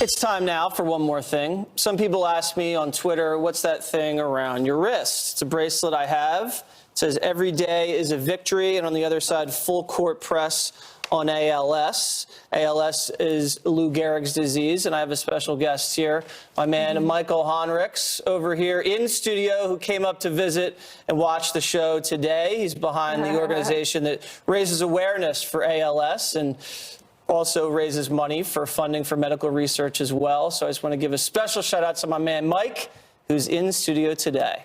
It's time now for one more thing. Some people ask me on Twitter, what's that thing around your wrist? It's a bracelet I have. It says every day is a victory, and on the other side, full court press on ALS. ALS is Lou Gehrig's disease, and I have a special guest here, my man Michael Honricks over here in studio, who came up to visit and watch the show today. He's behind the organization that raises awareness for ALS and also raises money for funding for medical research as well. So I just want to give a special shout out to my man Mike, who's in studio today.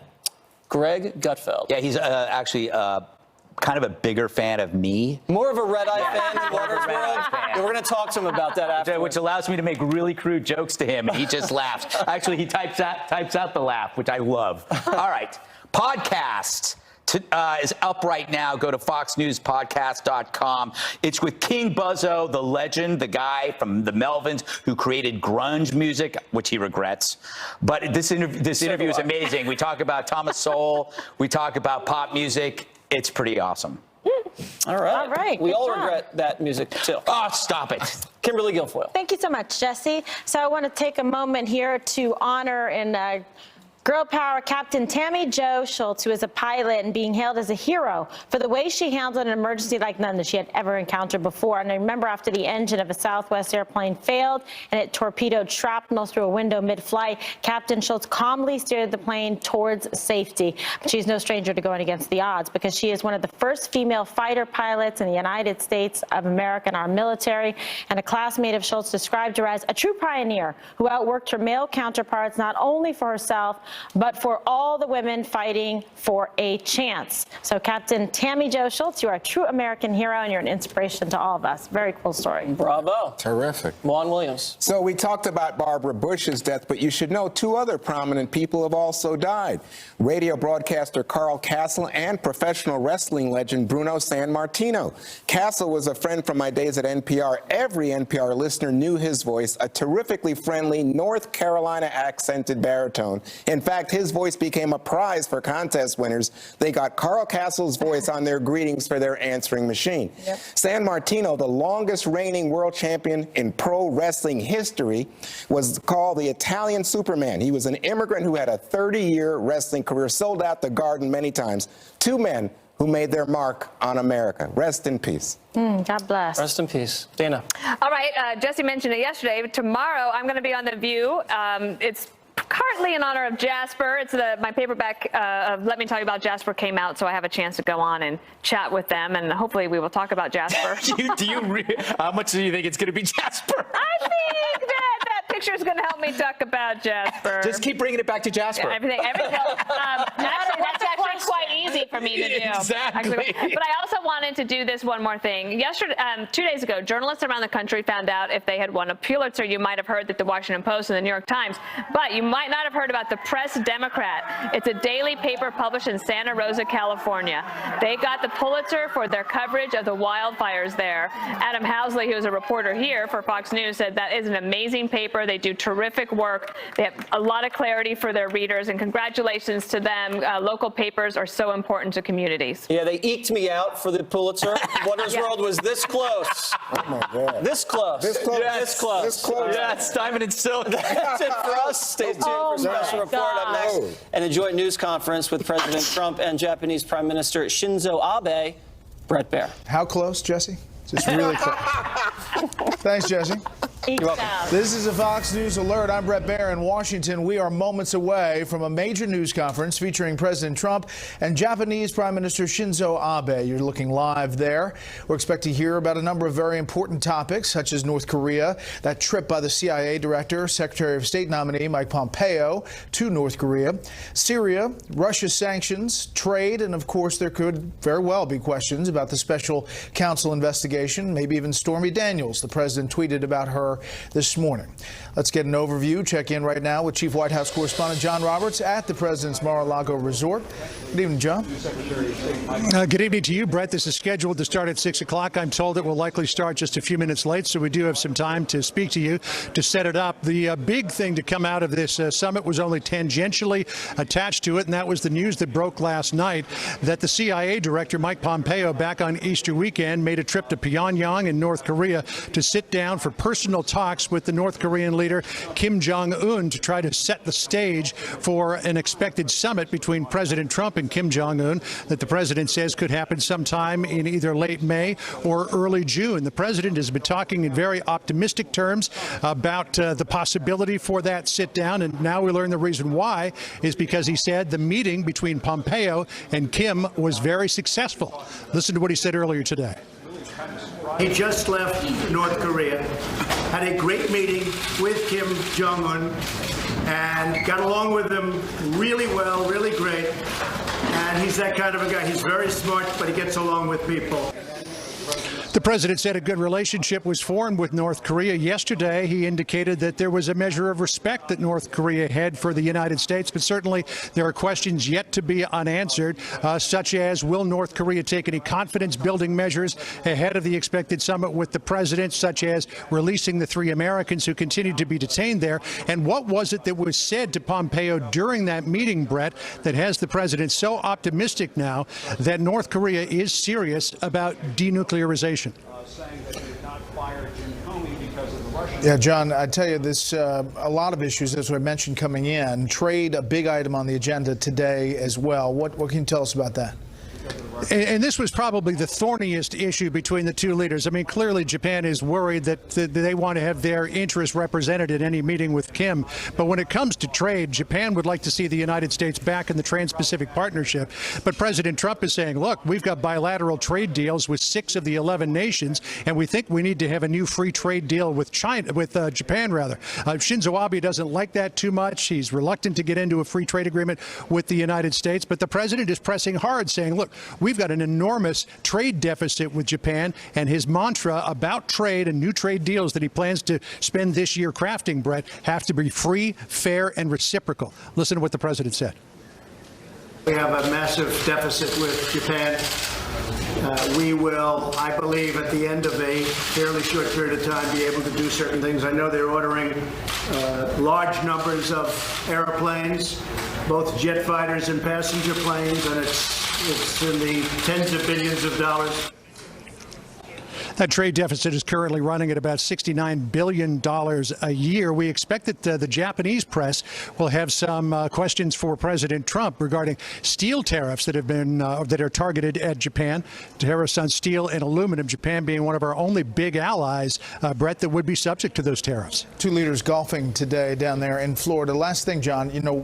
Greg Gutfeld. Yeah, he's actually kind of a bigger fan of me. More of a red-eye fan than Water's World. Yeah, we're going to talk to him about that after. Which allows me to make really crude jokes to him, and he just laughs. Actually, he types out the laugh, which I love. All right, podcast is up right now. Go to foxnewspodcast.com. It's with King Buzzo, the legend, the guy from the Melvins who created grunge music, which he regrets. But this interview is amazing. We talk about Thomas Sowell. We talk about pop music. It's pretty awesome. All right. We all regret that music, too. Oh, stop it. Kimberly Guilfoyle. Thank you so much, Jesse. So I want to take a moment here to honor and Girl Power Captain Tammy Jo Schultz, who is a pilot and being hailed as a hero for the way she handled an emergency like none that she had ever encountered before. And I remember after the engine of a Southwest airplane failed and it torpedoed shrapnel through a window mid-flight, Captain Schultz calmly steered the plane towards safety. But she's no stranger to going against the odds because she is one of the first female fighter pilots in the United States of America in our military. And a classmate of Schultz described her as a true pioneer who outworked her male counterparts not only for herself, but for all the women fighting for a chance. So Captain Tammy Jo Schultz, you are a true American hero and you're an inspiration to all of us. Very cool story. Bravo. Terrific. Juan Williams. So we talked about Barbara Bush's death, but you should know two other prominent people have also died. Radio broadcaster Carl Castle and professional wrestling legend Bruno Sammartino. Castle was a friend from my days at NPR. Every NPR listener knew his voice, a terrifically friendly North Carolina accented baritone. In fact, his voice became a prize for contest winners. They got Carl Castle's voice on their greetings for their answering machine. Yep. Sammartino, the longest reigning world champion in pro wrestling history, was called the Italian Superman. He was an immigrant who had a 30-year wrestling career, sold out the Garden many times. Two men who made their mark on America. Rest in peace. God bless. Rest in peace. Dana. All right, Jesse mentioned it yesterday. Tomorrow, I'm going to be on The View. It's partly in honor of Jasper. It's my paperback of Let Me Tell You About Jasper came out, so I have a chance to go on and chat with them, and hopefully we will talk about Jasper. How much do you think it's going to be Jasper? I think that picture is going to help me talk about Jasper. Just keep bringing it back to Jasper. Yeah, everything. That's actually quite easy for me to do. Exactly. But I also wanted to do this one more thing. Yesterday, 2 days ago, journalists around the country found out if they had won a Pulitzer. You might have heard that the Washington Post and the New York Times, but you might not have heard about the Press Democrat. It's a daily paper published in Santa Rosa, California. They got the Pulitzer for their coverage of the wildfires there. Adam Housley, who is a reporter here for Fox News, said that is an amazing paper. They do terrific work. They have a lot of clarity for their readers, and congratulations to them. Local papers are so important to communities. Yeah, they eked me out for the Pulitzer. Water's World was this close. Oh, my God. This close. This close. Yes. This close. This close. Yes, diamond and silk. That's it for us. Stay tuned for a special report up next. And a joint news conference with President Trump and Japanese Prime Minister Shinzo Abe. Bret Baier. How close, Jesse? Just really close. Thanks, Jesse. You're welcome. This is a Fox News Alert. I'm Bret Baier in Washington. We are moments away from a major news conference featuring President Trump and Japanese Prime Minister Shinzo Abe. You're looking live there. We're expected to hear about a number of very important topics, such as North Korea, that trip by the CIA director, Secretary of State nominee Mike Pompeo to North Korea, Syria, Russia sanctions, trade, and of course there could very well be questions about the special counsel investigation, maybe even Stormy Daniels. The president tweeted about her this morning. Let's get an overview. Check in right now with Chief White House correspondent John Roberts at the President's Mar-a-Lago Resort. Good evening, John. Good evening to you, Brett. This is scheduled to start at 6 o'clock. I'm told it will likely start just a few minutes late, so we do have some time to speak to you to set it up. The big thing to come out of this summit was only tangentially attached to it, and that was the news that broke last night that the CIA director, Mike Pompeo, back on Easter weekend, made a trip to Pyongyang in North Korea to sit down for personal bilateral talks with the North Korean leader Kim Jong-un to try to set the stage for an expected summit between President Trump and Kim Jong-un that the president says could happen sometime in either late May or early June. The president has been talking in very optimistic terms about the possibility for that sit down, and now we learn the reason why is because he said the meeting between Pompeo and Kim was very successful. Listen to what he said earlier today. He just left North Korea, had a great meeting with Kim Jong-un, and got along with him really well, really great. And he's that kind of a guy. He's very smart, but he gets along with people. The president said a good relationship was formed with North Korea. Yesterday, he indicated that there was a measure of respect that North Korea had for the United States, but certainly there are questions yet to be unanswered, such as will North Korea take any confidence-building measures ahead of the expected summit with the president, such as releasing the 3 Americans who continue to be detained there? And what was it that was said to Pompeo during that meeting, Bret, that has the president so optimistic now that North Korea is serious about denuclearization? Yeah, John, I tell you, this a lot of issues, as I mentioned, coming in. Trade, a big item on the agenda today as well. What can you tell us about that? And this was probably the thorniest issue between the two leaders. I mean, clearly Japan is worried that they want to have their interests represented in any meeting with Kim. But when it comes to trade, Japan would like to see the United States back in the Trans-Pacific Partnership. But President Trump is saying, look, we've got bilateral trade deals with 6 of the 11 nations, and we think we need to have a new free trade deal with Japan. Shinzo Abe doesn't like that too much. He's reluctant to get into a free trade agreement with the United States. But the president is pressing hard, saying, look, we've got an enormous trade deficit with Japan, and his mantra about trade and new trade deals that he plans to spend this year crafting, Bret, have to be free, fair, and reciprocal. Listen to what the president said. We have a massive deficit with Japan. We will, I believe, at the end of a fairly short period of time, be able to do certain things. I know they're ordering large numbers of airplanes, both jet fighters and passenger planes, and it's in the tens of billions of dollars. That trade deficit is currently running at about $69 billion a year. We expect that the Japanese press will have some questions for President Trump regarding steel tariffs that have been that are targeted at Japan. Tariffs on steel and aluminum, Japan being one of our only big allies, Bret, that would be subject to those tariffs. Two leaders golfing today down there in Florida. Last thing, John, you know,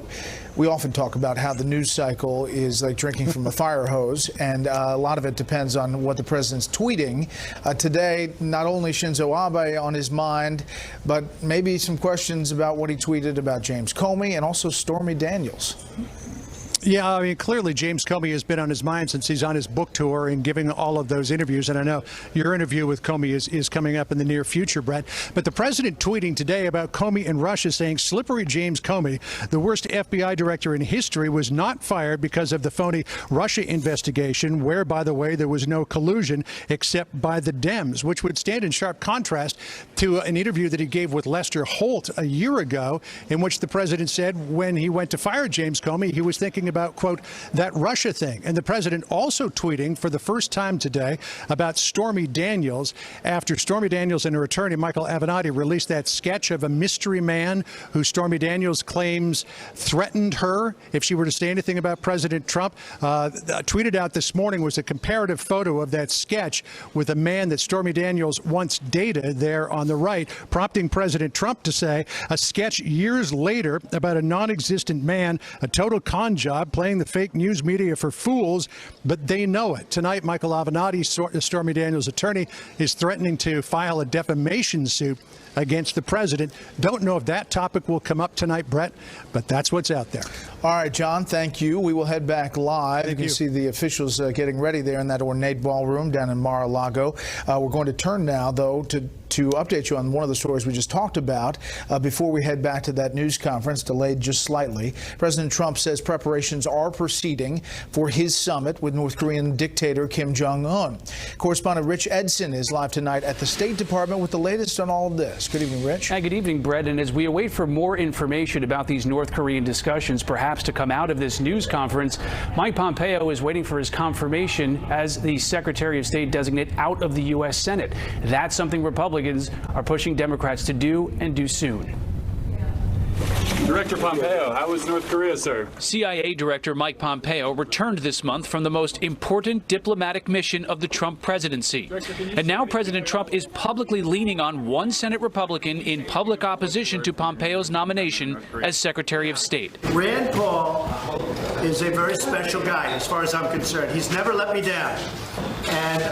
we often talk about how the news cycle is like drinking from a fire hose, and a lot of it depends on what the president's tweeting. Today, not only Shinzo Abe on his mind, but maybe some questions about what he tweeted about James Comey and also Stormy Daniels. Yeah, I mean, clearly James Comey has been on his mind since he's on his book tour and giving all of those interviews. And I know your interview with Comey is coming up in the near future, Bret. But the president tweeting today about Comey and Russia, saying slippery James Comey, the worst FBI director in history, was not fired because of the phony Russia investigation, where, by the way, there was no collusion except by the Dems, which would stand in sharp contrast to an interview that he gave with Lester Holt a year ago, in which the president said when he went to fire James Comey, he was thinking about, quote, that Russia thing. And the president also tweeting for the first time today about Stormy Daniels after Stormy Daniels and her attorney, Michael Avenatti, released that sketch of a mystery man who Stormy Daniels claims threatened her if she were to say anything about President Trump. Tweeted out this morning was a comparative photo of that sketch with a man that Stormy Daniels once dated there on the right, prompting President Trump to say a sketch years later about a non-existent man, a total con job, playing the fake news media for fools, but they know it. Tonight, Michael Avenatti, Stormy Daniels' attorney, is threatening to file a defamation suit against the president. Don't know if that topic will come up tonight, Bret, but that's what's out there. All right, John, thank you. We will head back live. Thank you can see the officials getting ready there in that ornate ballroom down in Mar-a-Lago. We're going to turn now, though, to update you on one of the stories we just talked about before we head back to that news conference, delayed just slightly. President Trump says preparations are proceeding for his summit with North Korean dictator Kim Jong-un. Correspondent Rich Edson is live tonight at the State Department with the latest on all of this. us. Good evening, Rich. Good evening, Bret. And as we await for more information about these North Korean discussions, perhaps to come out of this news conference, Mike Pompeo is waiting for his confirmation as the Secretary of State designate out of the U.S. Senate. That's something Republicans are pushing Democrats to do, and do soon. Director Pompeo, how was North Korea, sir? CIA Director Mike Pompeo returned this month from the most important diplomatic mission of the Trump presidency. And now President Trump is publicly leaning on one Senate Republican in public opposition to Pompeo's nomination as Secretary of State. Rand Paul is a very special guy, as far as I'm concerned. He's never let me down, and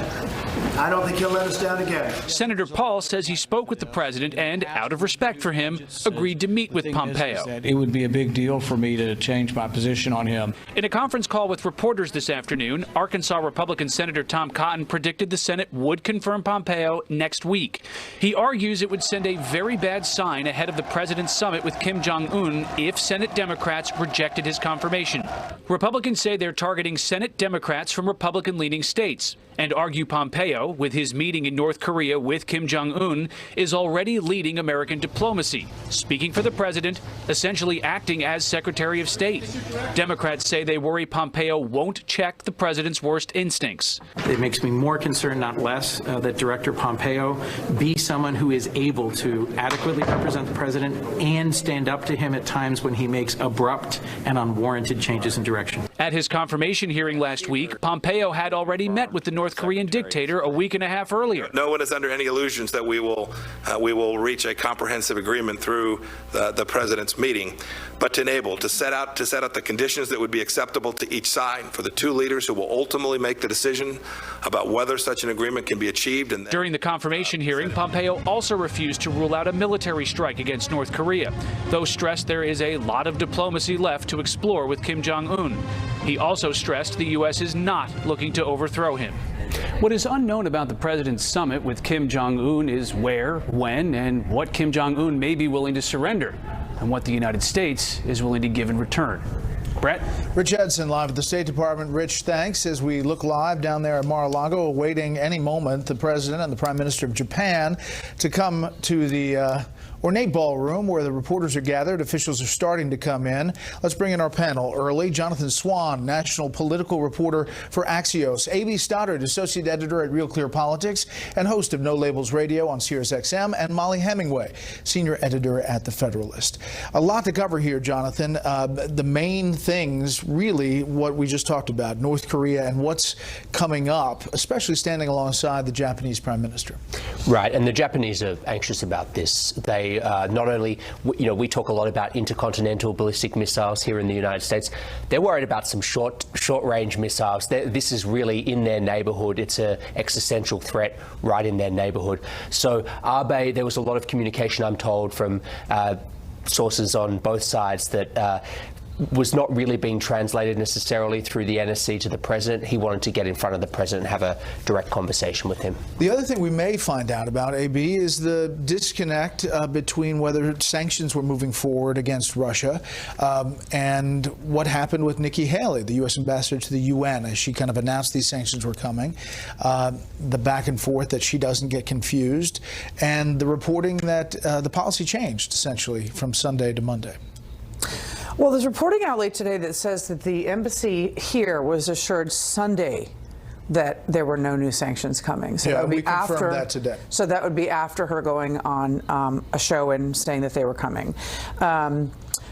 I don't think he'll let us down again. Senator Paul says he spoke with the president and, out of respect for him, agreed to meet with Pompeo. It would be a big deal for me to change my position on him. In a conference call with reporters this afternoon, Arkansas Republican Senator Tom Cotton predicted the Senate would confirm Pompeo next week. He argues it would send a very bad sign ahead of the president's summit with Kim Jong-un if Senate Democrats rejected his confirmation. Republicans say they're targeting Senate Democrats from Republican-leaning states and argue Pompeo, with his meeting in North Korea with Kim Jong-un, is already leading American diplomacy, speaking for the president, essentially acting as Secretary of State. Democrats say they worry Pompeo won't check the president's worst instincts. It makes me more concerned, not less, that Director Pompeo be someone who is able to adequately represent the president and stand up to him at times when he makes abrupt and unwarranted changes in direction. At his confirmation hearing last week, Pompeo had already met with the North Korean dictator a week and a half earlier. No one is under any illusions that we will reach a comprehensive agreement through the president's meeting, but to set out the conditions that would be acceptable to each side for the two leaders who will ultimately make the decision about whether such an agreement can be achieved. And during the confirmation hearing, Pompeo also refused to rule out a military strike against North Korea, though stressed there is a lot of diplomacy left to explore with Kim Jong-un. He also stressed the U.S. is not looking to overthrow him. What is unknown about the president's summit with Kim Jong-un is where, when, and what Kim Jong-un may be willing to surrender, and what the United States is willing to give in return. Bret? Rich Edson live at the State Department. Rich, thanks. As we look live down there at Mar-a-Lago, awaiting any moment the president and the Prime Minister of Japan to come to the ornate ballroom where the reporters are gathered. Officials are starting to come in. Let's bring in our panel early. Jonathan Swan, national political reporter for Axios. A.B. Stoddard, associate editor at Real Clear Politics and host of No Labels Radio on Sirius XM. And Molly Hemingway, senior editor at The Federalist. A lot to cover here, Jonathan. The main things, really, what we just talked about, North Korea and what's coming up, especially standing alongside the Japanese Prime Minister. Right, and the Japanese are anxious about this. They not only, we talk a lot about intercontinental ballistic missiles here in the United States. They're worried about some short-range missiles. This is really in their neighborhood. It's an existential threat right in their neighborhood. So Abe, there was a lot of communication, I'm told, from sources on both sides that was not really being translated necessarily through the NSC to the president. He wanted to get in front of the president and have a direct conversation with him. The other thing we may find out about, AB, is the disconnect between whether sanctions were moving forward against Russia and what happened with Nikki Haley, the U.S. ambassador to the UN, as she kind of announced these sanctions were coming, the back and forth that she doesn't get confused, and the reporting that the policy changed, essentially, from Sunday to Monday. Well, there's reporting out late today that says that the embassy here was assured Sunday that there were no new sanctions coming. So yeah, that would be we confirmed after that today. So that would be after her going on a show and saying that they were coming.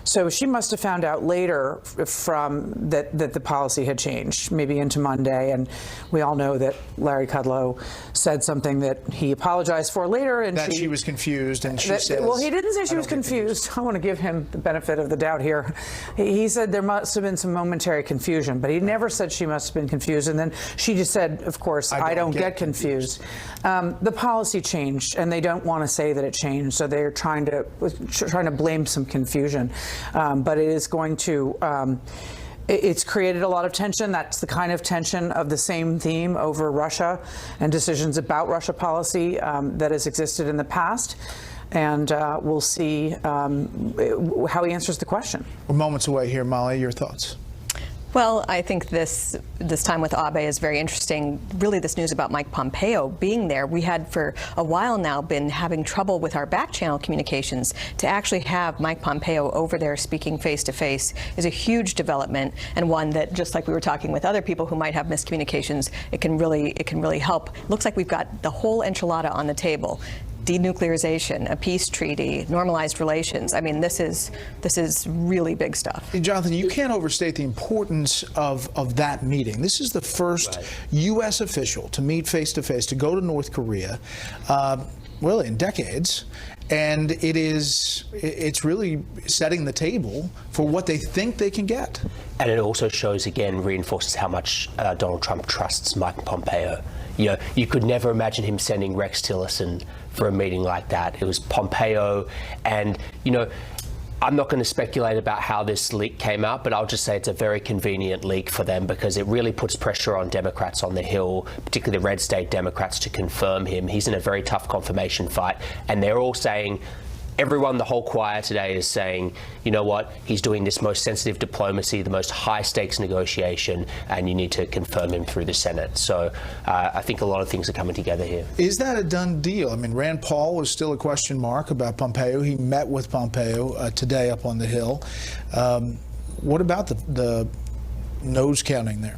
So she must have found out later from that the policy had changed, maybe into Monday. And we all know that Larry Kudlow said something that he apologized for later. And that she was confused, and she says... Well, he didn't say she was confused. I want to give him the benefit of the doubt here. He said there must have been some momentary confusion, but he never said she must have been confused. And then she just said, of course, I don't get confused. The policy changed, and they don't want to say that it changed, so they're trying to blame some confusion. But it is going to, it's created a lot of tension. That's the kind of tension of the same theme over Russia and decisions about Russia policy that has existed in the past. And we'll see how he answers the question. We're moments away here, Molly. Your thoughts? Well, I think this time with Abe is very interesting. Really, this news about Mike Pompeo being there. We had for a while now been having trouble with our back channel communications. To actually have Mike Pompeo over there speaking face to face is a huge development, and one that, just like we were talking with other people who might have miscommunications, it can really help. Looks like we've got the whole enchilada on the table. Denuclearization, a peace treaty, normalized relations. I mean, this is really big stuff. Hey, Jonathan, you can't overstate the importance of that meeting. This is the first U.S. official to meet face-to-face, to go to North Korea, really in decades. And it's really setting the table for what they think they can get. And it also shows, again, reinforces how much Donald Trump trusts Mike Pompeo. You know, you could never imagine him sending Rex Tillerson for a meeting like that. It was Pompeo, and, you know, I'm not going to speculate about how this leak came out, but I'll just say it's a very convenient leak for them, because it really puts pressure on Democrats on the Hill, particularly the red state Democrats, to confirm him. He's in a very tough confirmation fight, and they're all saying, everyone, the whole choir today is saying, you know what, he's doing this most sensitive diplomacy, the most high-stakes negotiation, and you need to confirm him through the Senate. So I think a lot of things are coming together here. Is that a done deal? I mean, Rand Paul was still a question mark about Pompeo. He met with Pompeo today up on the Hill. What about the nose counting there?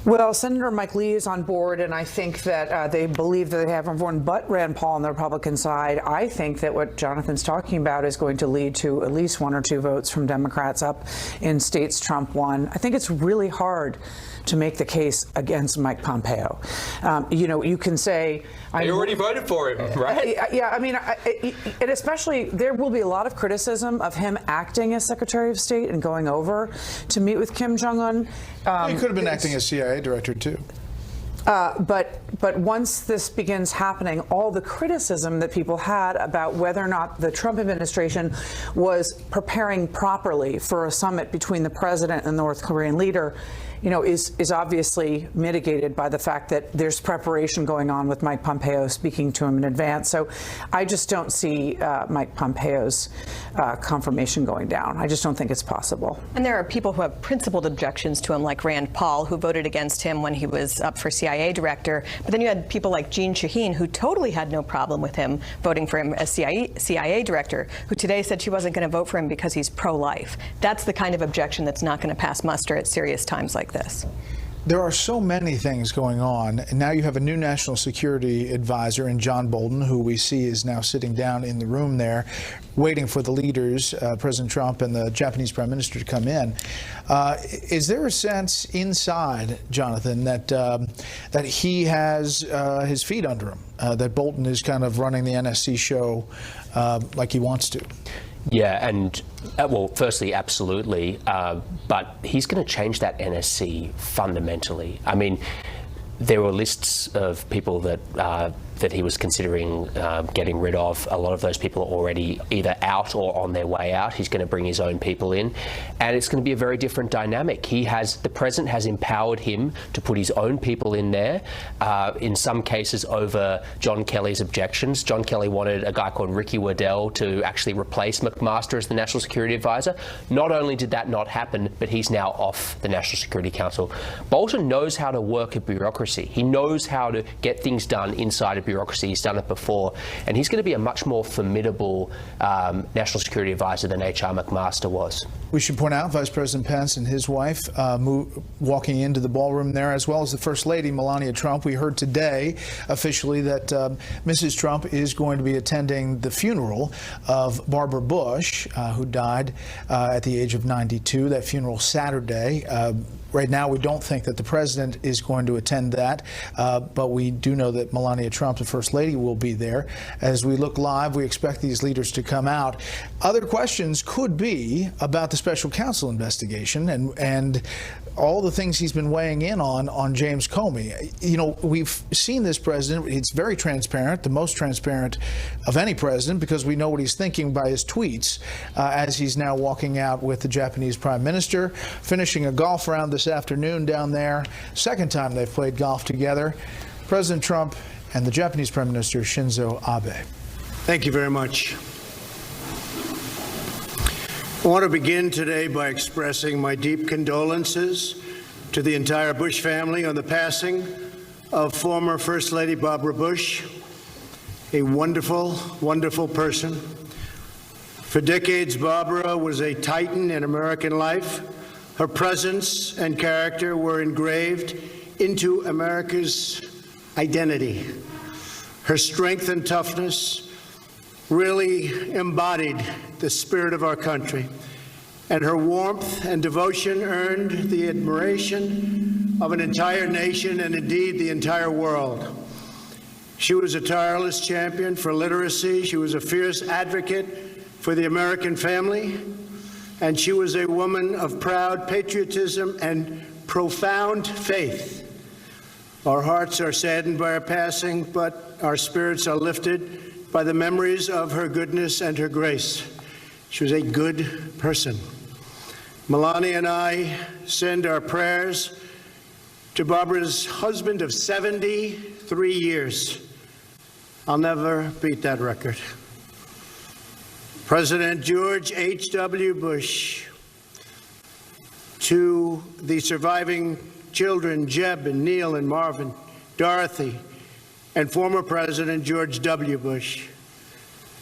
Well, Senator Mike Lee is on board, and I think that they believe that they have everyone but Rand Paul on the Republican side. I think that what Jonathan's talking about is going to lead to at least 1 or 2 votes from Democrats up in states Trump won. I think it's really hard to make the case against Mike Pompeo. You know, you can say... They already voted for him, right? Yeah, I mean, and especially, there will be a lot of criticism of him acting as Secretary of State and going over to meet with Kim Jong-un. He could have been acting as CIA director, too. But once this begins happening, all the criticism that people had about whether or not the Trump administration was preparing properly for a summit between the president and the North Korean leader, you know, is obviously mitigated by the fact that there's preparation going on with Mike Pompeo speaking to him in advance. So I just don't see Mike Pompeo's confirmation going down. I just don't think it's possible. And there are people who have principled objections to him, like Rand Paul, who voted against him when he was up for CIA director. But then you had people like Jeanne Shaheen, who totally had no problem with him voting for him as CIA director, who today said she wasn't going to vote for him because he's pro-life. That's the kind of objection that's not going to pass muster at serious times like this. There are so many things going on, and now you have a new national security advisor in John Bolton, who we see is now sitting down in the room there, waiting for the leaders, President Trump and the Japanese Prime Minister, to come in. Is there a sense inside, Jonathan, that that he has his feet under him, that Bolton is kind of running the NSC show like he wants to? Yeah, and well, firstly, absolutely, but he's going to change that NSC fundamentally. I mean, there were lists of people that that he was considering getting rid of. A lot of those people are already either out or on their way out. He's going to bring his own people in, and it's going to be a very different dynamic. The president has empowered him to put his own people in there, in some cases over John Kelly's objections. John Kelly wanted a guy called Ricky Waddell to actually replace McMaster as the National Security Advisor. Not only did that not happen, but he's now off the National Security Council. Bolton knows how to work a bureaucracy. He knows how to get things done inside a bureaucracy. He's done it before, and he's going to be a much more formidable National Security Advisor than H.R. McMaster was. We should point out Vice President Pence and his wife walking into the ballroom there, as well as the First Lady, Melania Trump. We heard today officially that Mrs. Trump is going to be attending the funeral of Barbara Bush, who died at the age of 92. That funeral Saturday. Right now, we don't think that the president is going to attend that, but we do know that Melania Trump, the First Lady, will be there. As we look live, we expect these leaders to come out. Other questions could be about the special counsel investigation and all the things he's been weighing in on James Comey. You know, we've seen this president. It's very transparent, the most transparent of any president, because we know what he's thinking by his tweets as he's now walking out with the Japanese Prime Minister, finishing a golf round this afternoon down there. Second time they've played golf together. President Trump and the Japanese Prime Minister Shinzo Abe. Thank you very much. I want to begin today by expressing my deep condolences to the entire Bush family on the passing of former First Lady Barbara Bush, a wonderful, wonderful person. For decades, Barbara was a titan in American life. Her presence and character were engraved into America's identity. Her strength and toughness really embodied the spirit of our country, and her warmth and devotion earned the admiration of an entire nation and indeed the entire world. She was a tireless champion for literacy. She was a fierce advocate for the American family, and she was a woman of proud patriotism and profound faith. Our hearts are saddened by her passing, but our spirits are lifted by the memories of her goodness and her grace. She was a good person. Melania and I send our prayers to Barbara's husband of 73 years. I'll never beat that record. President George H.W. Bush, to the surviving children, Jeb and Neil and Marvin, Dorothy, and former President George W. Bush,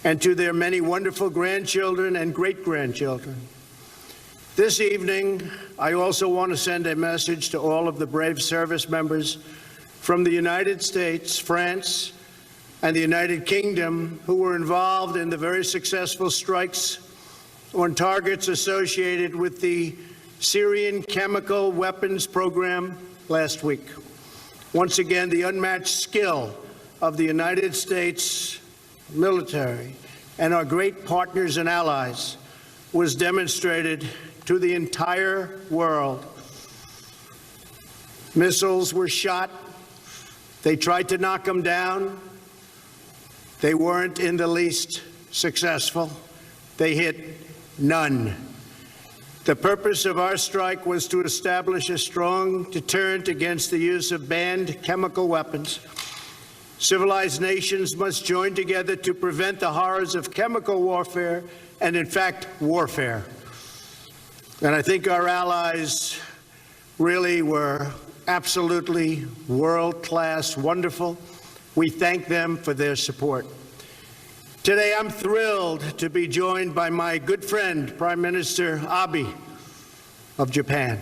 and to their many wonderful grandchildren and great-grandchildren. This evening, I also want to send a message to all of the brave service members from the United States, France, and the United Kingdom who were involved in the very successful strikes on targets associated with the Syrian chemical weapons program last week. Once again, the unmatched skill of the United States military and our great partners and allies was demonstrated to the entire world. Missiles were shot. They tried to knock them down. They weren't in the least successful. They hit none. The purpose of our strike was to establish a strong deterrent against the use of banned chemical weapons. Civilized nations must join together to prevent the horrors of chemical warfare and, in fact, warfare. And I think our allies really were absolutely world-class, wonderful. We thank them for their support. Today, I'm thrilled to be joined by my good friend, Prime Minister Abe of Japan.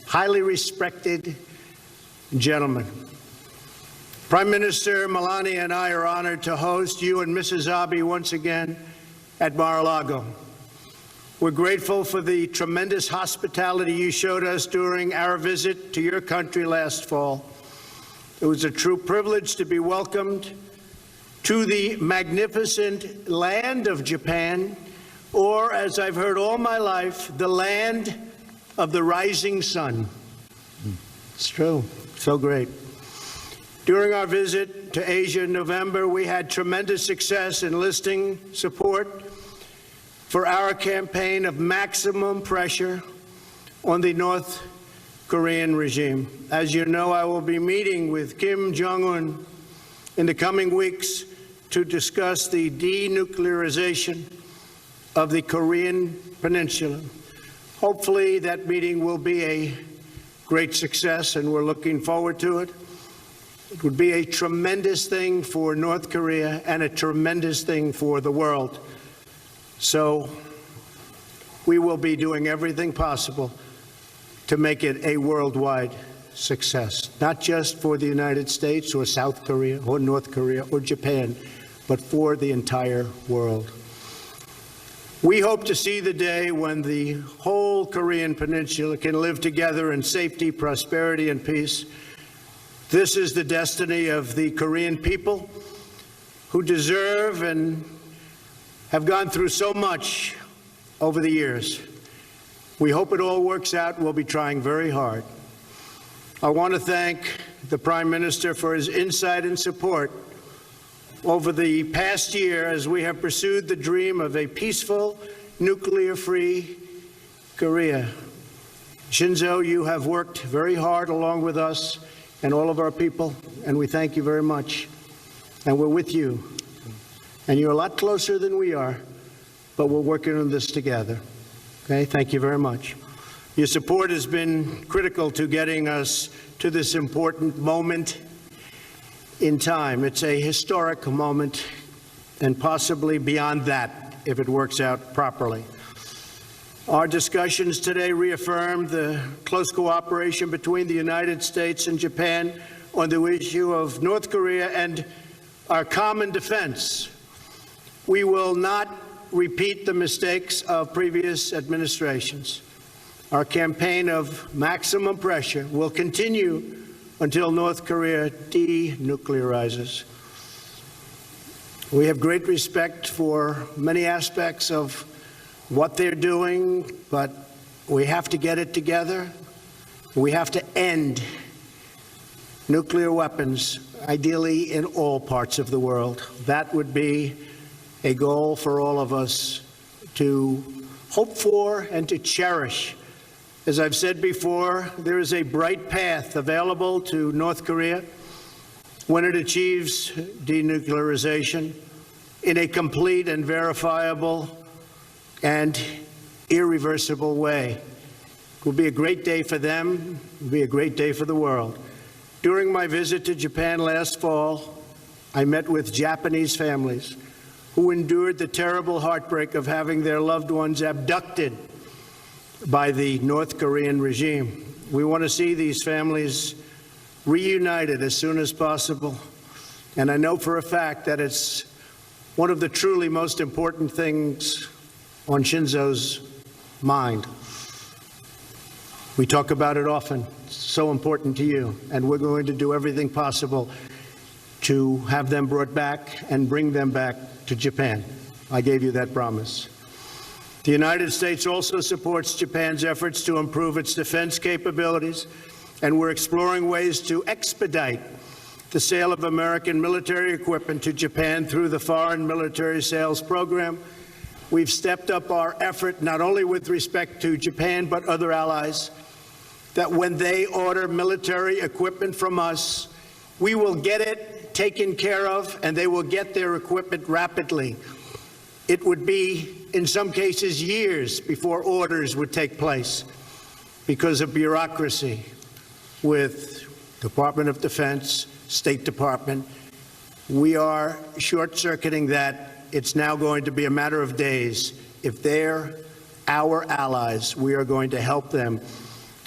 Highly respected gentleman. Prime Minister Melania and I are honored to host you and Mrs. Abe once again at Mar-a-Lago. We're grateful for the tremendous hospitality you showed us during our visit to your country last fall. It was a true privilege to be welcomed to the magnificent land of Japan, or, as I've heard all my life, the land of the rising sun. It's true. So great. During our visit to Asia in November, we had tremendous success enlisting support for our campaign of maximum pressure on the North Korean regime. As you know, I will be meeting with Kim Jong-un in the coming weeks to discuss the denuclearization of the Korean Peninsula. Hopefully that meeting will be a great success, and we're looking forward to it. It would be a tremendous thing for North Korea and a tremendous thing for the world. So we will be doing everything possible to make it a worldwide success, not just for the United States or South Korea or North Korea or Japan, but for the entire world. We hope to see the day when the whole Korean Peninsula can live together in safety, prosperity, and peace. This is the destiny of the Korean people, who deserve and have gone through so much over the years. We hope it all works out. We'll be trying very hard. I want to thank the Prime Minister for his insight and support over the past year as we have pursued the dream of a peaceful, nuclear-free Korea. Shinzo, you have worked very hard along with us and all of our people, and we thank you very much. And we're with you. And you're a lot closer than we are, but we're working on this together. Okay, thank you very much. Your support has been critical to getting us to this important moment in time. It's a historic moment, and possibly beyond that if it works out properly. Our discussions today reaffirmed the close cooperation between the United States and Japan on the issue of North Korea and our common defense. We will not repeat the mistakes of previous administrations. Our campaign of maximum pressure will continue until North Korea denuclearizes. We have great respect for many aspects of what they're doing, but we have to get it together. We have to end nuclear weapons, ideally in all parts of the world. That would be a goal for all of us to hope for and to cherish. As I've said before, there is a bright path available to North Korea when it achieves denuclearization in a complete and verifiable and irreversible way. It will be a great day for them. It will be a great day for the world. During my visit to Japan last fall, I met with Japanese families who endured the terrible heartbreak of having their loved ones abducted by the North Korean regime. We want to see these families reunited as soon as possible. And I know for a fact that it's one of the truly most important things on Shinzo's mind. We talk about it often. It's so important to you. And we're going to do everything possible to have them brought back and bring them back to Japan. I gave you that promise. The United States also supports Japan's efforts to improve its defense capabilities, and we're exploring ways to expedite the sale of American military equipment to Japan through the Foreign Military Sales Program. We've stepped up our effort not only with respect to Japan but other allies, that when they order military equipment from us, we will get it taken care of and they will get their equipment rapidly. It would be, in some cases, years before orders would take place because of bureaucracy with Department of Defense, State Department. We are short-circuiting that. It's now going to be a matter of days. If they're our allies, we are going to help them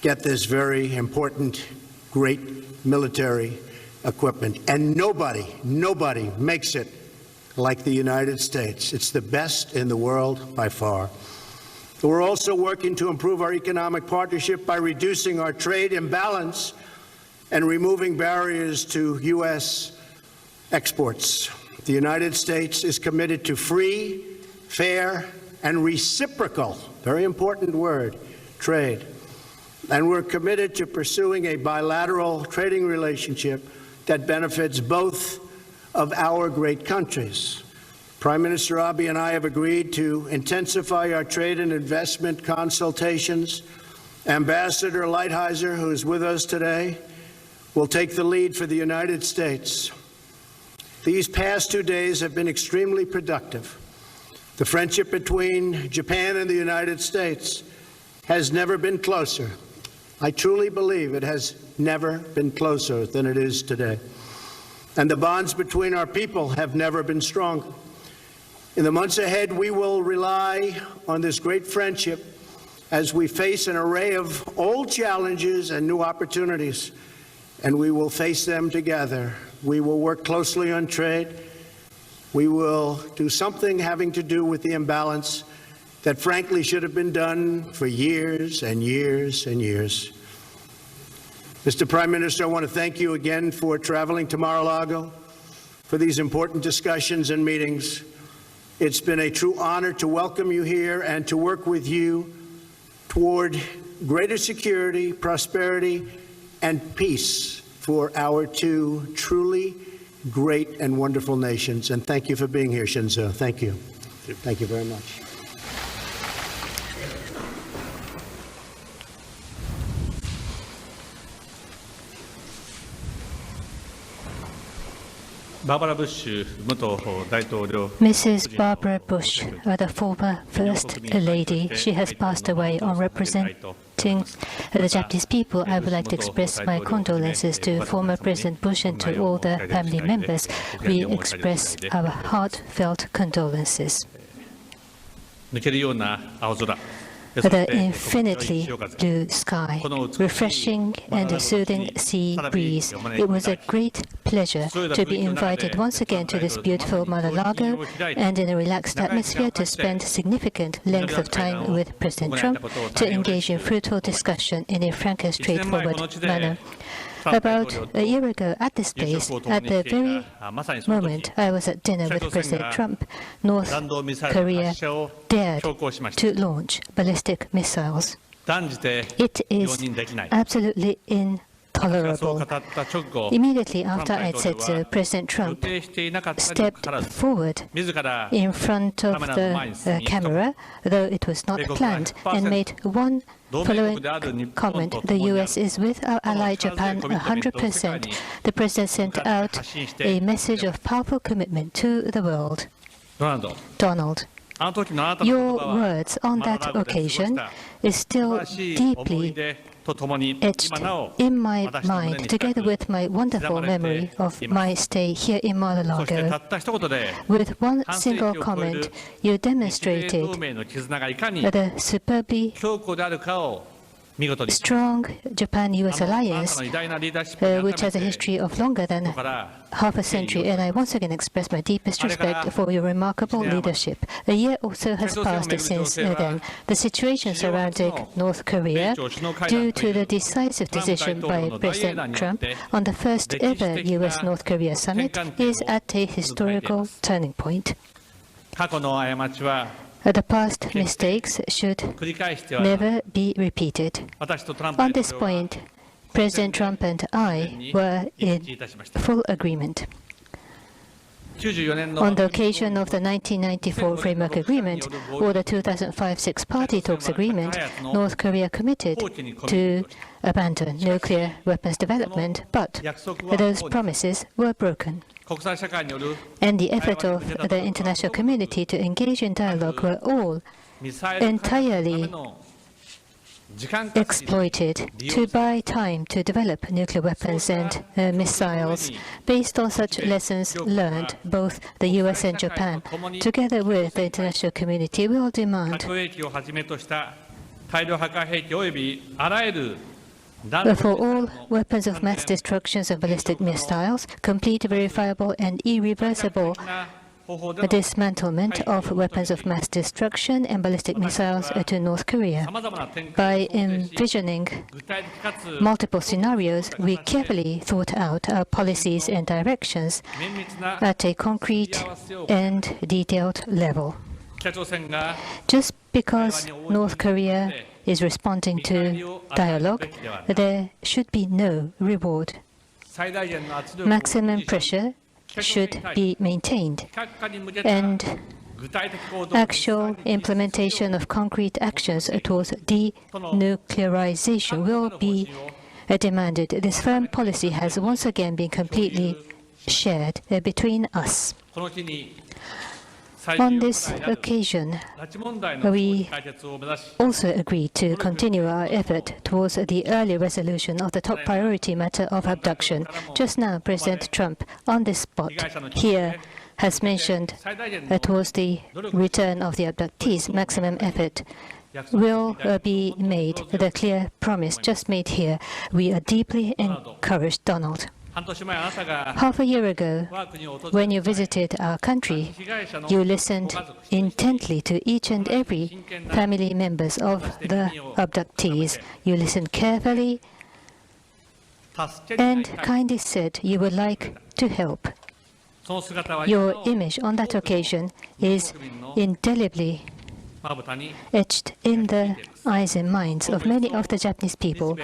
get this very important, great military equipment. And nobody makes it like the United States. It's the best in the world by far. We're also working to improve our economic partnership by reducing our trade imbalance and removing barriers to U.S. exports. The United States is committed to free, fair, and reciprocal, very important word, trade. And we're committed to pursuing a bilateral trading relationship that benefits both of our great countries. Prime Minister Abe and I have agreed to intensify our trade and investment consultations. Ambassador Lighthizer, who is with us today, will take the lead for the United States. These past 2 days have been extremely productive. The friendship between Japan and the United States has never been closer. I truly believe it has never been closer than it is today. And the bonds between our people have never been stronger. In the months ahead, we will rely on this great friendship as we face an array of old challenges and new opportunities, and we will face them together. We will work closely on trade. We will do something having to do with the imbalance that frankly should have been done for years and years and years. Mr. Prime Minister, I want to thank you again for traveling to Mar-a-Lago for these important discussions and meetings. It's been a true honor to welcome you here and to work with you toward greater security, prosperity, and peace for our two truly great and wonderful nations. And thank you for being here, Shinzo. Thank you. Thank you very much. Mrs. Barbara Bush, the former First Lady, she has passed away. On representing the Japanese people, I would like to express my condolences to former President Bush and to all the family members. We express our heartfelt condolences. The infinitely blue sky, refreshing and soothing sea breeze. It was a great pleasure to be invited once again to this beautiful Mar-a-Lago and in a relaxed atmosphere to spend significant length of time with President Trump to engage in fruitful discussion in a frank and straightforward manner. About a year ago at this place, at the very moment I was at dinner with President Trump, North Korea dared to launch ballistic missiles. It is absolutely intolerable. Immediately after I said so, President Trump stepped forward in front of the camera, though it was not planned, and made one following comment: the U.S. is with our ally Japan 100%. The President sent out a message of powerful commitment to the world. Donald, your words on that occasion is still deeply etched in my mind, together with my wonderful memory of my stay here in Mar-a-Lago. With one single comment, you demonstrated the superbly strong Japan-US alliance, which has a history of longer than half a century, and I once again express my deepest respect for your remarkable leadership. A year or so has passed since then. The situation surrounding North Korea, due to the decisive decision by President Trump on the first ever US-North Korea summit, is at a historical turning point. The past mistakes should never be repeated. On this point, President Trump and I were in full agreement. On the occasion of the 1994 Framework Agreement or the 2005 Six-Party Talks Agreement, North Korea committed to abandon nuclear weapons development, but those promises were broken. And the effort of the international community to engage in dialogue were all entirely exploited to buy time to develop nuclear weapons and missiles. Based on such lessons learned, both the US and Japan, together with the international community, will demand for all weapons of mass destruction and ballistic missiles, complete, verifiable, and irreversible dismantlement of weapons of mass destruction and ballistic missiles to North Korea. By envisioning multiple scenarios, we carefully thought out our policies and directions at a concrete and detailed level. Just because North Korea is responding to dialogue, there should be no reward. Maximum pressure should be maintained, and actual implementation of concrete actions towards denuclearization will be demanded. This firm policy has once again been completely shared between us. On this occasion, we also agreed to continue our effort towards the early resolution of the top priority matter of abduction. Just now, President Trump, on this spot here, has mentioned towards the return of the abductees, maximum effort will be made. The clear promise just made here. We are deeply encouraged, Donald. Half a year ago, when you visited our country, you listened intently to each and every family members of the abductees. You listened carefully and kindly said you would like to help. Your image on that occasion is indelibly etched in the eyes and minds of many of the Japanese people.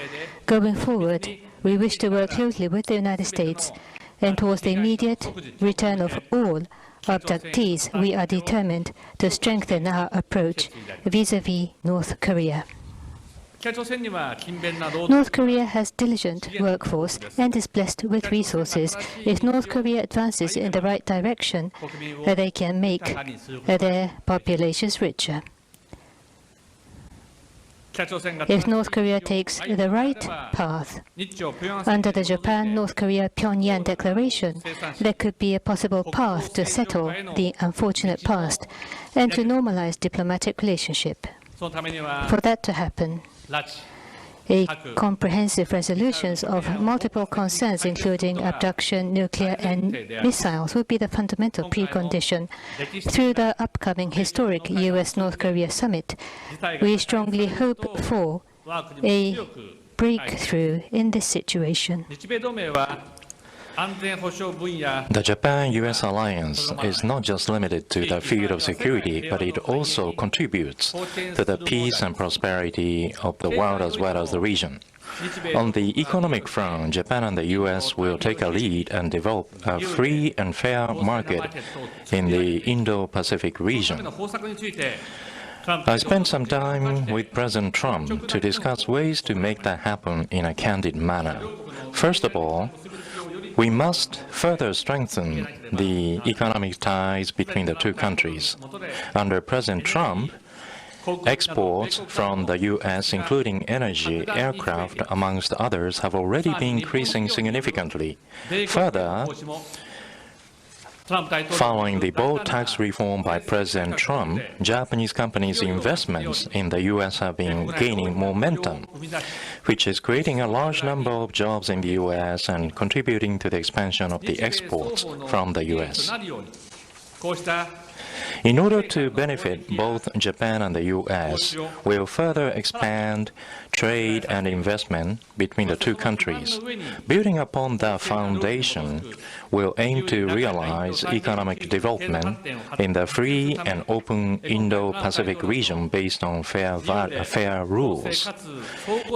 Going forward, we wish to work closely with the United States, and towards the immediate return of all abductees, we are determined to strengthen our approach vis-à-vis North Korea. North Korea has diligent workforce and is blessed with resources. If North Korea advances in the right direction, they can make their populations richer. If North Korea takes the right path, under the Japan-North Korea-Pyongyang Declaration, there could be a possible path to settle the unfortunate past and to normalize diplomatic relationship. For that to happen, a comprehensive resolutions of multiple concerns, including abduction, nuclear, and missiles, would be the fundamental precondition. Through the upcoming historic U.S.-North Korea summit, we strongly hope for a breakthrough in this situation. The Japan-U.S. alliance is not just limited to the field of security, but it also contributes to the peace and prosperity of the world as well as the region. On the economic front, Japan and the U.S. will take a lead and develop a free and fair market in the Indo-Pacific region. I spent some time with President Trump to discuss ways to make that happen in a candid manner. First of all, we must further strengthen the economic ties between the two countries. Under President Trump, exports from the U.S., including energy, aircraft, amongst others, have already been increasing significantly. Further, following the bold tax reform by President Trump, Japanese companies' investments in the U.S. have been gaining momentum, which is creating a large number of jobs in the U.S. and contributing to the expansion of the exports from the U.S. In order to benefit both Japan and the U.S., we'll further expand trade and investment between the two countries. Building upon that foundation, we'll aim to realize economic development in the free and open Indo-Pacific region based on fair rules.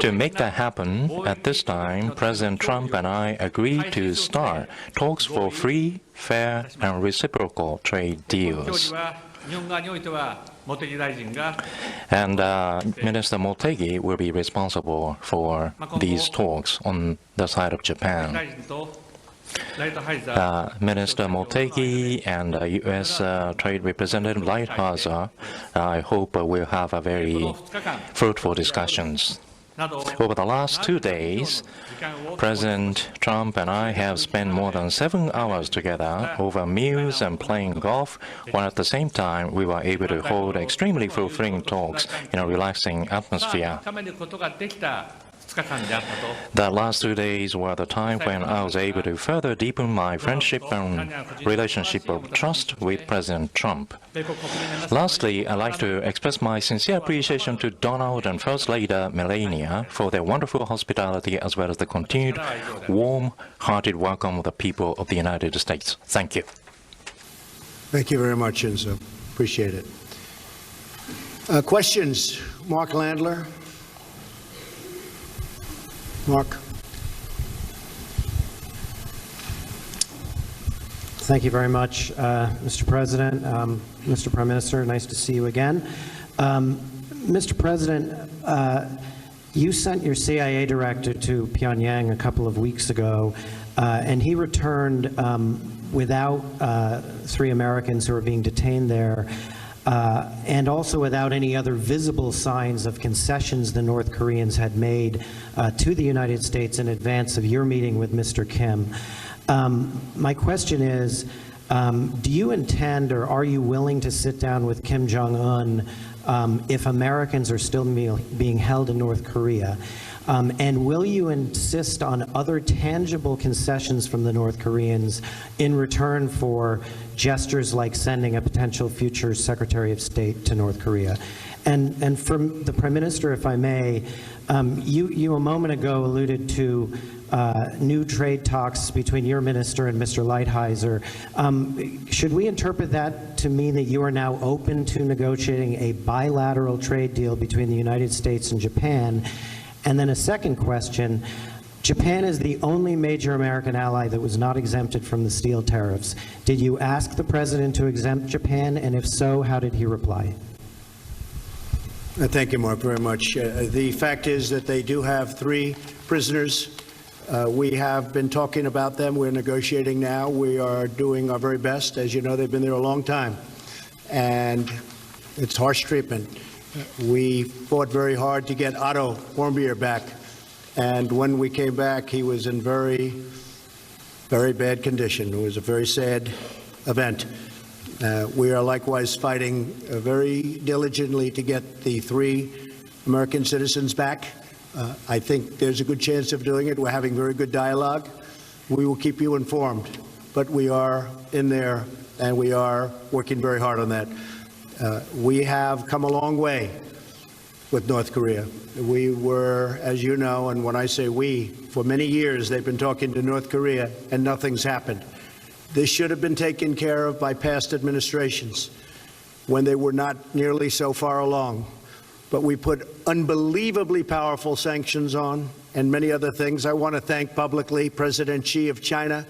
To make that happen, at this time, President Trump and I agreed to start talks for free, fair, and reciprocal trade deals. And Minister Motegi will be responsible for these talks on the side of Japan. Minister Motegi and U.S. Trade Representative Lighthizer, I hope we'll have a very fruitful discussions. Over the last 2 days, President Trump and I have spent more than 7 hours together over meals and playing golf, while at the same time we were able to hold extremely fulfilling talks in a relaxing atmosphere. The last 2 days were the time when I was able to further deepen my friendship and relationship of trust with President Trump. Lastly, I'd like to express my sincere appreciation to Donald and First Lady Melania for their wonderful hospitality as well as the continued warm-hearted welcome of the people of the United States. Thank you. Thank you very much, Shinzo. Appreciate it. Questions? Mark Landler. Mark. Thank you very much, Mr. President. Mr. Prime Minister, nice to see you again. Mr. President, you sent your CIA director to Pyongyang a couple of weeks ago, and he returned without 3 Americans who are being detained there, and also without any other visible signs of concessions the North Koreans had made to the United States in advance of your meeting with Mr. Kim. My question is, do you intend or are you willing to sit down with Kim Jong-un if Americans are still being held in North Korea? And will you insist on other tangible concessions from the North Koreans in return for gestures like sending a potential future Secretary of State to North Korea? And from the Prime Minister, if I may, you a moment ago alluded to new trade talks between your minister and Mr. Lighthizer. Should we interpret that to mean that you are now open to negotiating a bilateral trade deal between the United States and Japan? And then a second question, Japan is the only major American ally that was not exempted from the steel tariffs. Did you ask the President to exempt Japan, and if so, how did he reply? Thank you, Mark, very much. The fact is that they do have 3 prisoners. We have been talking about them. We're negotiating now. We are doing our very best. As you know, they've been there a long time, and it's harsh treatment. We fought very hard to get Otto Warmbier back, and when we came back, he was in very, very bad condition. It was a very sad event. We are likewise fighting very diligently to get the 3 American citizens back. I think there's a good chance of doing it. We're having very good dialogue. We will keep you informed, but we are in there and we are working very hard on that. We have come a long way with North Korea. We were, as you know, and when I say we, for many years they've been talking to North Korea and nothing's happened. This should have been taken care of by past administrations when they were not nearly so far along. But we put unbelievably powerful sanctions on and many other things. I want to thank publicly President Xi of China,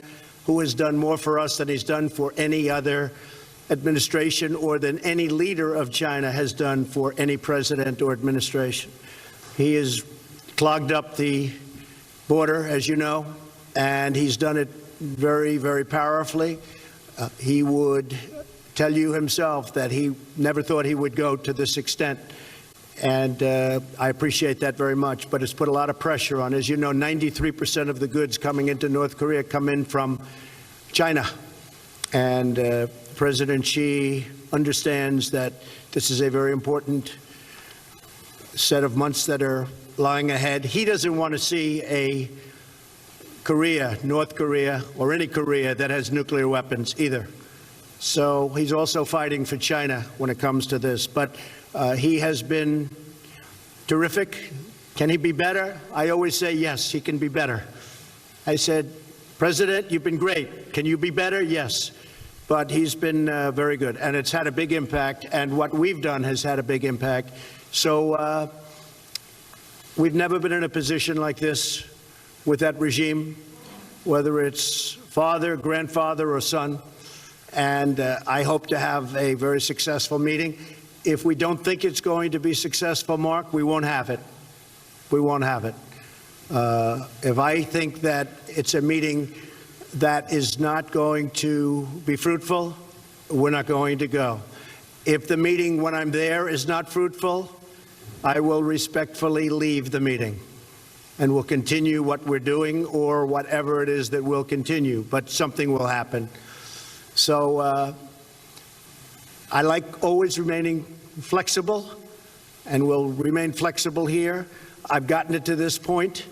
who has done more for us than he's done for any other administration or than any leader of China has done for any president or administration. He has clogged up the border, as you know, and he's done it very, very powerfully. He would tell you himself that he never thought he would go to this extent. And I appreciate that very much, but it's put a lot of pressure on. As you know, 93% of the goods coming into North Korea come in from China. And President Xi understands that this is a very important set of months that are lying ahead. He doesn't want to see a Korea, North Korea, or any Korea that has nuclear weapons either. So he's also fighting for China when it comes to this. But he has been terrific. Can he be better? I always say, yes, he can be better. I said, President, you've been great. Can you be better? Yes. But he's been very good, and it's had a big impact, and what we've done has had a big impact. So we've never been in a position like this with that regime, whether it's father, grandfather, or son, and I hope to have a very successful meeting. If we don't think it's going to be successful, Mark, we won't have it. We won't have it. If I think that it's a meeting that is not going to be fruitful, we're not going to go. If the meeting when I'm there is not fruitful, I will respectfully leave the meeting and we'll continue what we're doing or whatever it is that will continue, but something will happen. So I like always remaining flexible, and will remain flexible here. I've gotten it to this point.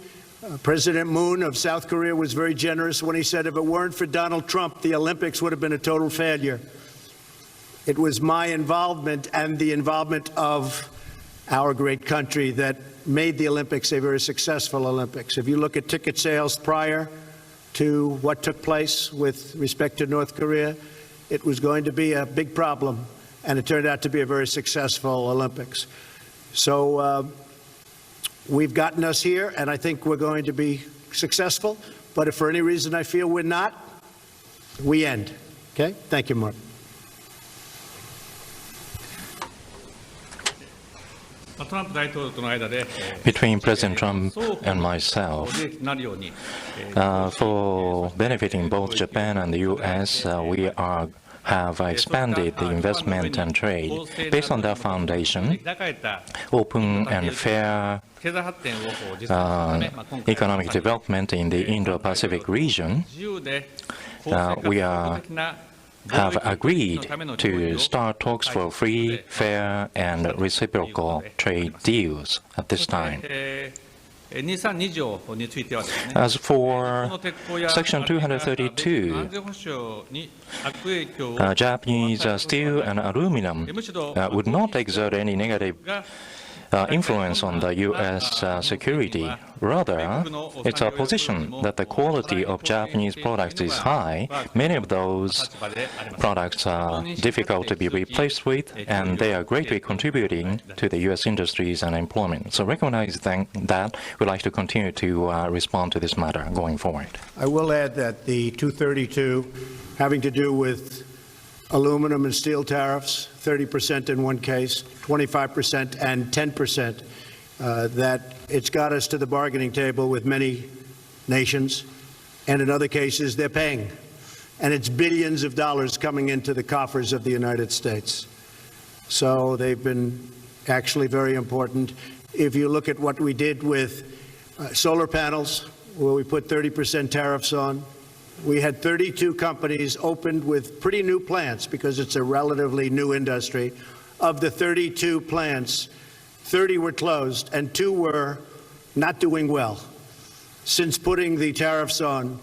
President Moon of South Korea was very generous when he said if it weren't for Donald Trump, the Olympics would have been a total failure. It was my involvement and the involvement of our great country that made the Olympics a very successful Olympics. If you look at ticket sales prior to what took place with respect to North Korea, it was going to be a big problem, and it turned out to be a very successful Olympics. So we've gotten us here, and I think we're going to be successful. But if for any reason I feel we're not, we end. Okay? Thank you, Mark. Between President Trump and myself, for benefiting both Japan and the U.S., we have expanded the investment and trade. Based on that foundation, open and fair economic development in the Indo-Pacific region, we have agreed to start talks for free, fair, and reciprocal trade deals at this time. As for Section 232, Japanese steel and aluminum would not exert any negative influence on the U.S. security. Rather, it's our position that the quality of Japanese products is high. Many of those products are difficult to be replaced with, and they are greatly contributing to the U.S. industries and employment. So recognizing that, we'd like to continue to respond to this matter going forward. I will add that the 232, having to do with aluminum and steel tariffs, 30% in one case, 25% and 10%, that it's got us to the bargaining table with many nations, and in other cases they're paying. And it's billions of dollars coming into the coffers of the United States. So they've been actually very important. If you look at what we did with solar panels, where we put 30% tariffs on, we had 32 companies opened with pretty new plants because it's a relatively new industry. Of the 32 plants, 30 were closed and 2 were not doing well. Since putting the tariffs on,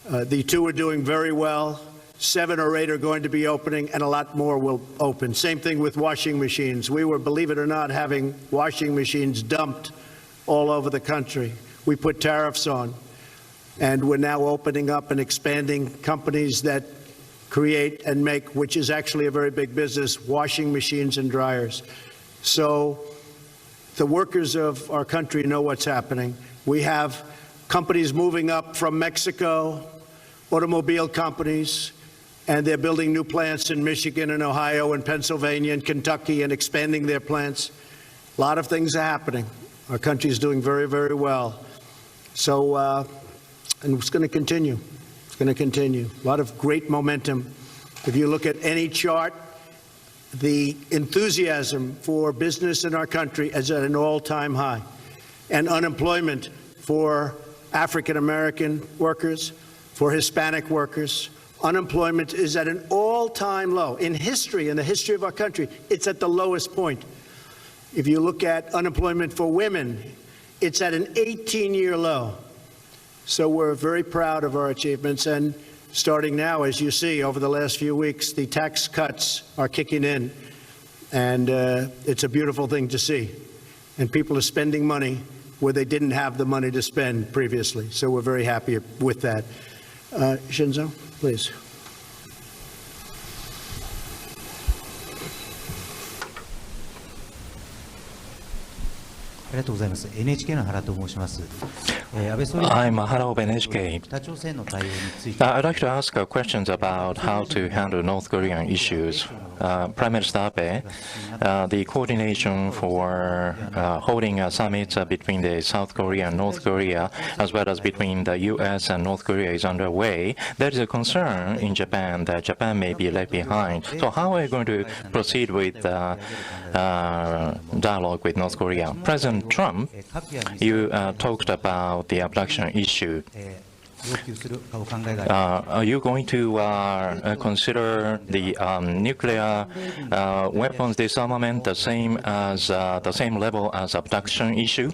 the 2 are doing very well. 7 or 8 are going to be opening, and a lot more will open. Same thing with washing machines. We were, believe it or not, having washing machines dumped all over the country. We put tariffs on, and we're now opening up and expanding companies that create and make, which is actually a very big business, washing machines and dryers. So the workers of our country know what's happening. We have companies moving up from Mexico, automobile companies, and they're building new plants in Michigan and Ohio and Pennsylvania and Kentucky and expanding their plants. A lot of things are happening. Our country is doing very, very well. So, and it's going to continue. It's going to continue. A lot of great momentum. If you look at any chart, the enthusiasm for business in our country is at an all-time high. And unemployment for African American workers, for Hispanic workers, unemployment is at an all-time low. In history, in the history of our country, it's at the lowest point. If you look at unemployment for women, it's at an 18-year low. So we're very proud of our achievements. And starting now, as you see, over the last few weeks, the tax cuts are kicking in. And it's a beautiful thing to see. And people are spending money where they didn't have the money to spend previously. So we're very happy with that. Shinzo, please. I'm Hara of NHK. I'd like to ask questions about how to handle North Korean issues. Prime Minister Abe, the coordination for holding a summit between the South Korea and North Korea, as well as between the U.S. and North Korea, is underway. There is a concern in Japan that Japan may be left behind. So how are you going to proceed with dialogue with North Korea? President Trump, you talked about the abduction issue. Are you going to consider the nuclear weapons disarmament the same level as abduction issue?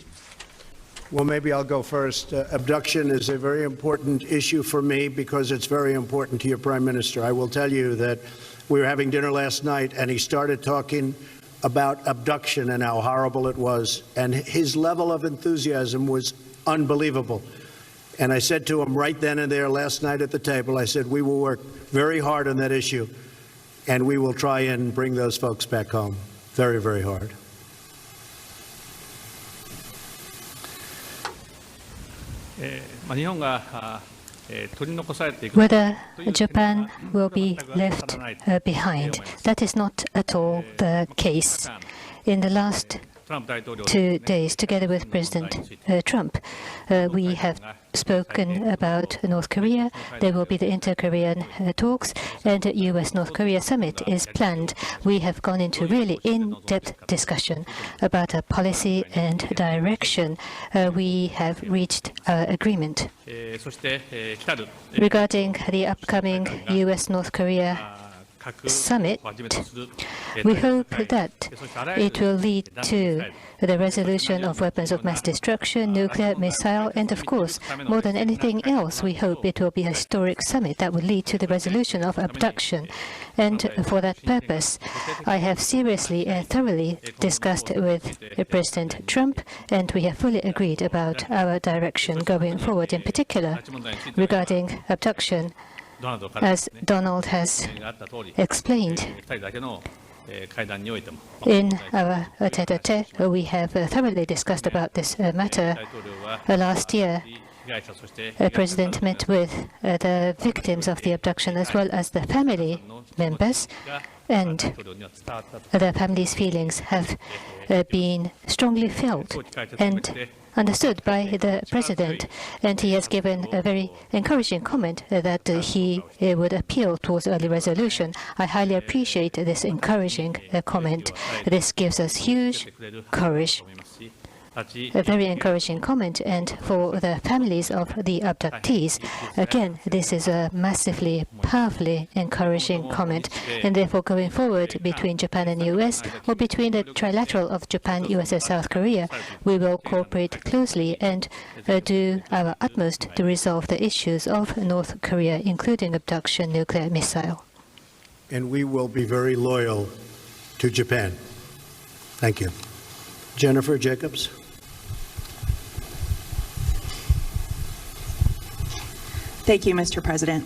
Well, maybe I'll go first. Abduction is a very important issue for me because it's very important to your Prime Minister. I will tell you that we were having dinner last night and he started talking about abduction and how horrible it was. And his level of enthusiasm was unbelievable. And I said to him right then and there last night at the table, I said, we will work very hard on that issue and we will try and bring those folks back home. Very, very hard. Whether Japan will be left behind, that is not at all the case. In the last 2 days, together with President Trump, we have spoken about North Korea. There will be the inter-Korean talks, and the U.S.-North Korea summit is planned. We have gone into really in-depth discussion about a policy and direction. We have reached agreement. Regarding the upcoming U.S.-North Korea summit, we hope that it will lead to the resolution of weapons of mass destruction, nuclear, missile, and of course, more than anything else, we hope it will be a historic summit that will lead to the resolution of abduction. And for that purpose, I have seriously and thoroughly discussed with President Trump, and we have fully agreed about our direction going forward, in particular regarding abduction. As Donald has explained, in our tete-a-tete, we have thoroughly discussed about this matter. Last year, President met with the victims of the abduction as well as the family members, and the families' feelings have been strongly felt and understood by the President, and he has given a very encouraging comment that he would appeal towards early resolution. I highly appreciate this encouraging comment. This gives us huge courage. A very encouraging comment, and for the families of the abductees, again, this is a massively, powerfully encouraging comment, and therefore going forward between Japan and the US, or between the trilateral of Japan, US and South Korea, we will cooperate closely and do our utmost to resolve the issues of North Korea, including abduction, nuclear missile. And we will be very loyal to Japan. Thank you. Jennifer Jacobs. Thank you, Mr. President.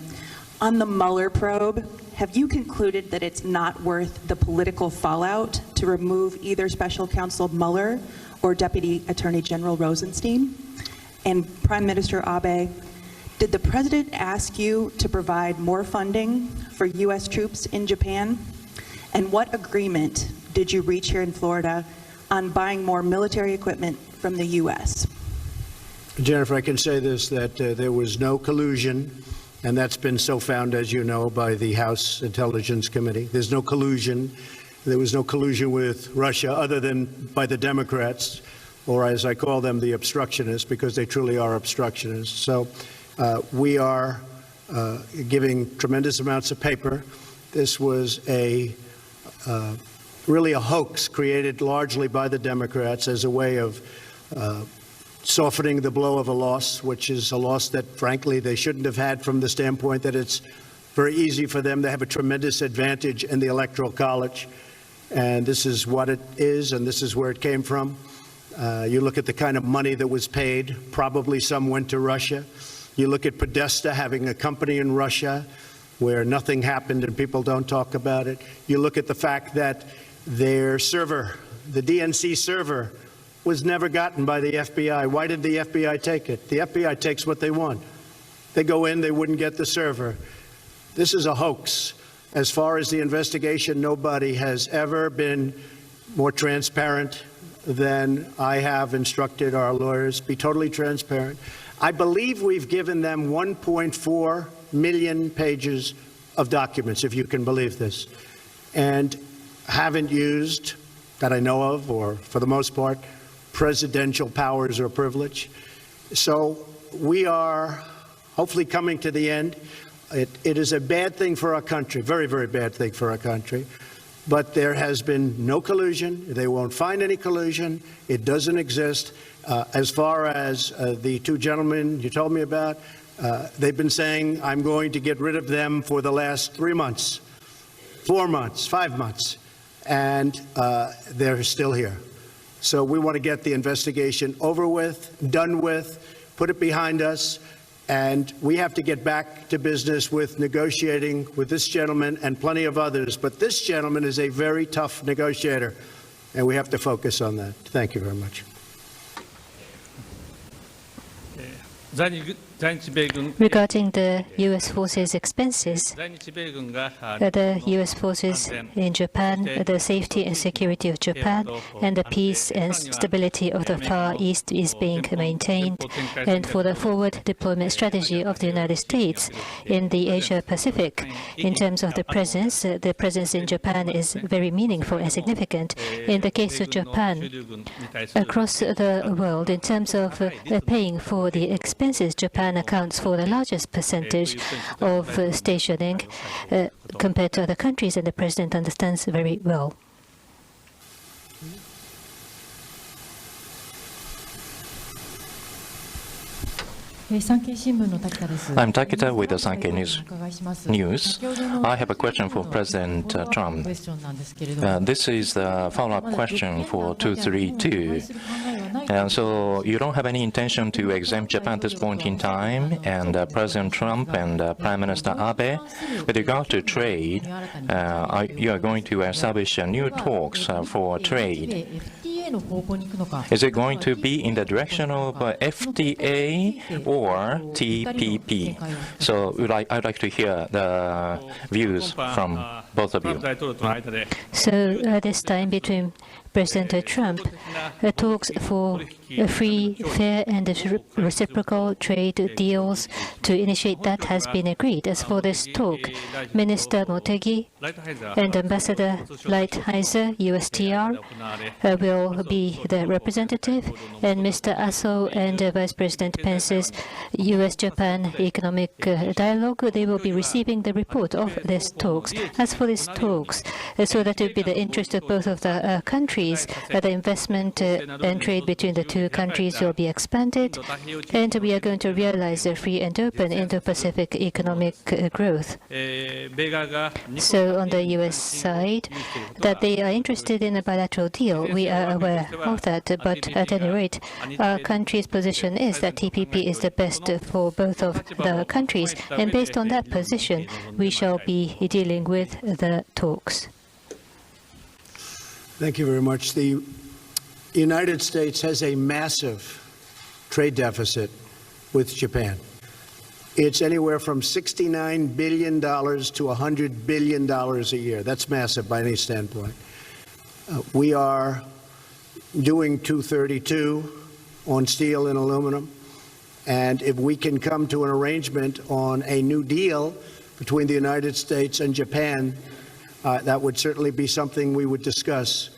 On the Mueller probe, have you concluded that it's not worth the political fallout to remove either Special Counsel Mueller or Deputy Attorney General Rosenstein? And Prime Minister Abe, did the President ask you to provide more funding for U.S. troops in Japan? And what agreement did you reach here in Florida on buying more military equipment from the U.S.? Jennifer, I can say this, that there was no collusion, and that's been so found, as you know, by the House Intelligence Committee. There's no collusion. There was no collusion with Russia other than by the Democrats, or as I call them, the obstructionists, because they truly are obstructionists. So we are giving tremendous amounts of paper. This was really a hoax created largely by the Democrats as a way of softening the blow of a loss, which is a loss that, frankly, they shouldn't have had from the standpoint that it's very easy for them. They have a tremendous advantage in the Electoral College, and this is what it is, and this is where it came from. You look at the kind of money that was paid, probably some went to Russia. You look at Podesta having a company in Russia where nothing happened and people don't talk about it. You look at the fact that their server, the DNC server, was never gotten by the FBI. Why did the FBI take it? The FBI takes what they want. They go in, they wouldn't get the server. This is a hoax. As far as the investigation, nobody has ever been more transparent than I have instructed our lawyers. Be totally transparent. I believe we've given them 1.4 million pages of documents, if you can believe this, and haven't used, that I know of, or for the most part, presidential powers or privilege. So we are hopefully coming to the end. It is a bad thing for our country, very, very bad thing for our country. But there has been no collusion. They won't find any collusion. It doesn't exist. As far as the two gentlemen you told me about, they've been saying, I'm going to get rid of them for the last 3 months, 4 months, 5 months, and they're still here. So we want to get the investigation over with, done with, put it behind us, and we have to get back to business with negotiating with this gentleman and plenty of others. But this gentleman is a very tough negotiator, and we have to focus on that. Thank you very much. Regarding the U.S. forces' expenses, the U.S. forces in Japan, the safety and security of Japan, and the peace and stability of the Far East is being maintained. And for the forward deployment strategy of the United States in the Asia-Pacific, in terms of the presence in Japan is very meaningful and significant. In the case of Japan, across the world, in terms of paying for the expenses, Japan accounts for the largest percentage of stationing compared to other countries, and the President understands very well. I'm Takita with the Sankei News. I have a question for President Trump. This is the follow-up question for 232. And so you don't have any intention to exempt Japan at this point in time, and President Trump and Prime Minister Abe, with regard to trade, you are going to establish new talks for trade. Is it going to be in the direction of FTA or TPP? So I'd like to hear the views from both of you. So this time between President Trump talks for free, fair and reciprocal trade deals to initiate that has been agreed. As for this talk, Minister Motegi and Ambassador Lighthizer, USTR, will be the representative, and Mr. Aso and Vice President Pence's U.S.-Japan economic dialogue, they will be receiving the report of these talks. As for these talks, so that it will be the interest of both of the countries, the investment and trade between the two countries will be expanded, and we are going to realize a free and open Indo-Pacific economic growth. So on the U.S. side, that they are interested in a bilateral deal, we are aware of that, but at any rate, our country's position is that TPP is the best for both of the countries, and based on that position, we shall be dealing with the talks. Thank you very much. The United States has a massive trade deficit with Japan. It's anywhere from $69 billion to $100 billion a year. That's massive by any standpoint. We are doing 232 on steel and aluminum. And if we can come to an arrangement on a new deal between the United States and Japan, that would certainly be something we would discuss,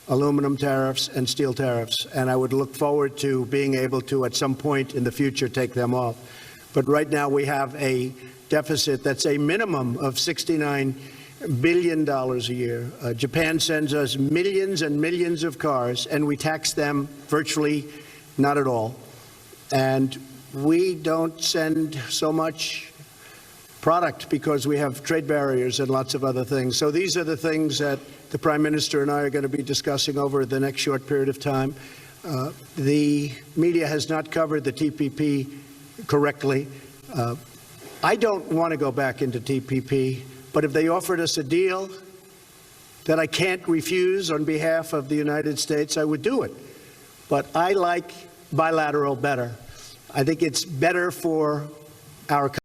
aluminum tariffs and steel tariffs. And I would look forward to being able to, at some point in the future, take them off. But right now we have a deficit that's a minimum of $69 billion a year. Japan sends us millions and millions of cars, and we tax them virtually not at all. And we don't send so much product because we have trade barriers and lots of other things. So these are the things that the Prime Minister and I are going to be discussing over the next short period of time. The media has not covered the TPP correctly. I don't want to go back into TPP, but if they offered us a deal that I can't refuse on behalf of the United States, I would do it. But I like bilateral better. I think it's better for our country.